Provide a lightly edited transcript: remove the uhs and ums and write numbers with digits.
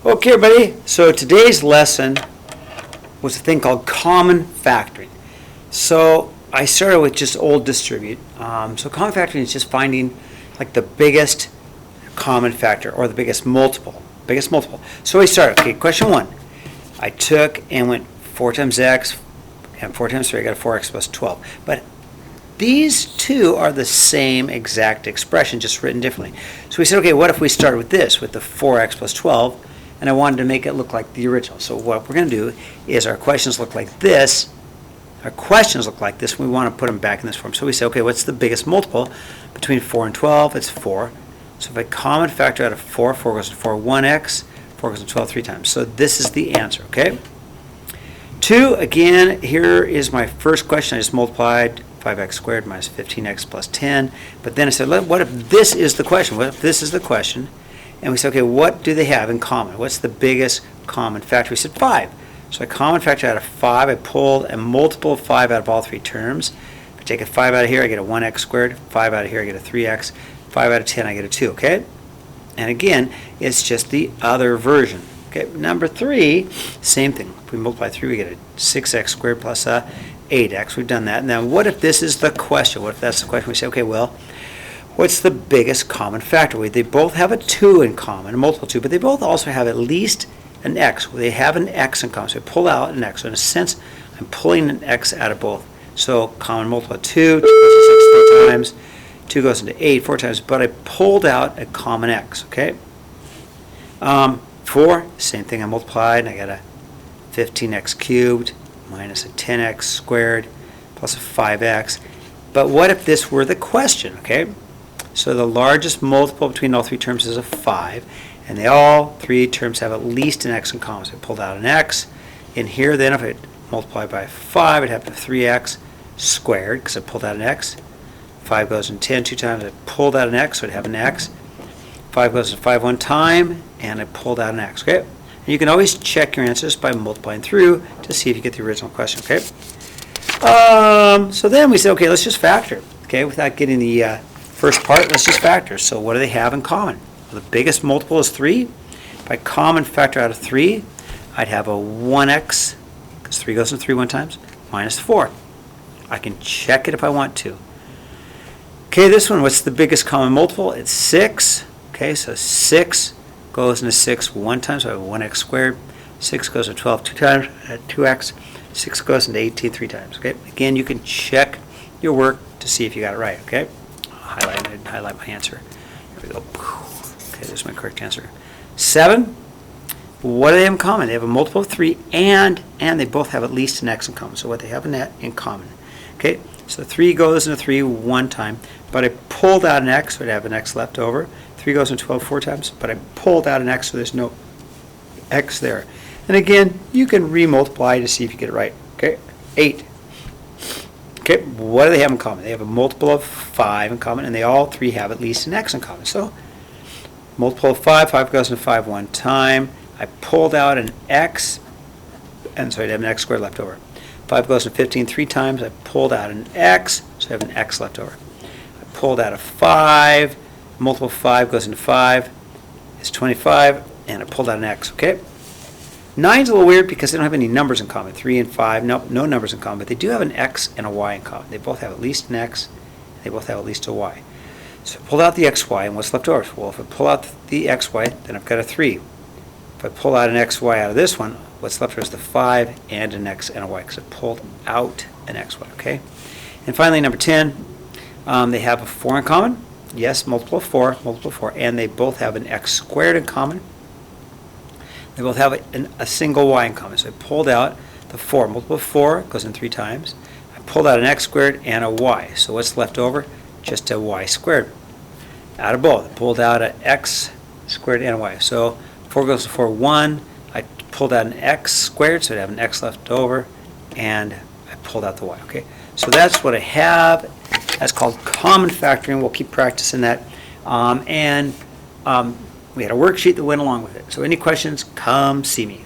Okay, everybody, so today's lesson was a thing called common factoring. So I started with just old distribute. So common factoring is just finding like the biggest common factor or the biggest multiple. So we started, okay, question one. I took and went 4 times x and 4 times 3, I got a 4x plus 12. But these two are the same exact expression, just written differently. So we said, okay, what if we started with this, with the 4x plus 12, and I wanted to make it look like the original. So what we're going to do is our questions look like this. Our questions look like this, and we want to put them back in this form. So we say, okay, what's the biggest multiple between 4 and 12? It's 4. So if I common factor out of 4, 4 goes to 4, 1x, 4 goes to 12 3 times. So this is the answer, okay? 2, again, here is my first question. I just multiplied 5x squared minus 15x plus 10. But then I said, what if this is the question? What if this is the question? And we said, okay, what do they have in common? What's the biggest common factor? We said 5. So I common factor out of 5. I pulled a multiple of 5 out of all 3 terms. If I take a 5 out of here, I get a 1x squared. 5 out of here, I get a 3x. 5 out of 10, I get a 2, okay? And again, it's just the other version. Okay, number 3, same thing. If we multiply 3, we get a 6x squared plus a 8x. We've done that. Now, what if this is the question? What if that's the question? We say, okay, well, what's the biggest common factor? They both have a 2 in common, a multiple 2, but they both also have at least an x. They have an x in common, so I pull out an x. So in a sense, I'm pulling an x out of both. So common multiple of 2 goes to 6 3 times, 2 goes into 8 4 times, but I pulled out a common x, okay? 4, same thing, I multiplied, and I got a 15x cubed minus a 10x squared plus a 5x. But what if this were the question, okay? So the largest multiple between all 3 terms is a 5, and all 3 terms have at least an x in common. So I pulled out an x. In here, then, if I multiply by 5, I'd have 3x squared, because I pulled out an x. 5 goes in 10 2 times. I pulled out an x, so I'd have an x. 5 goes in 5 one time, and I pulled out an x, okay? And you can always check your answers by multiplying through to see if you get the original question, okay? So then we say, okay, let's just factor, okay? Without getting the first part, let's just factor. So what do they have in common? Well, the biggest multiple is 3. If I common factor out of 3, I'd have a 1x, because 3 goes in 3 one times, minus 4. I can check it if I want to. Okay, this one, what's the biggest common multiple? It's 6. Okay, so 6 goes into 6 one time, so I have 1x squared. 6 goes to 12 2 times, 2x. 6 goes into 18 3 times, okay? Again, you can check your work to see if you got it right, okay? Highlight my answer. Here we go. Okay, there's my correct answer. 7, what do they have in common? They have a multiple of 3, and they both have at least an x in common. So what they have in common, okay? So 3 goes into 3 one time, but I pulled out an x, so I'd have an x left over. 3 goes into 12 4 times, but I pulled out an x, so there's no x there. And again, you can remultiply to see if you get it right. Okay, 8. Okay, what do they have in common? They have a multiple of 5 in common, and they all 3 have at least an x in common. So multiple of 5, 5 goes into 5 one time. I pulled out an x, and so I'd have an x squared left over. 5 goes into 15 3 times. I pulled out an x, so I have an x left over. I pulled out a 5. Multiple of 5 goes into 5. It's 25, and I pulled out an x, okay? 9's a little weird because they don't have any numbers in common. 3 and 5, no numbers in common, but they do have an x and a y in common. They both have at least an x, and they both have at least a y. So I pulled out the xy, and what's left over? Well, if I pull out the xy, then I've got a 3. If I pull out an xy out of this one, what's left over is the 5 and an x and a y, because I pulled out an xy, okay? And finally, number 10, they have a 4 in common. Yes, multiple of 4, and they both have an x squared in common. They both have a single y in common. So I pulled out the 4. Multiple of 4 goes in 3 times. I pulled out an x squared and a y. So what's left over? Just a y squared. Out of both. I pulled out an x squared and a y. So 4 goes to 4 1. I pulled out an x squared, so I'd have an x left over, and I pulled out the y. Okay. So that's what I have. That's called common factoring. We'll keep practicing that. We had a worksheet that went along with it. So any questions, come see me.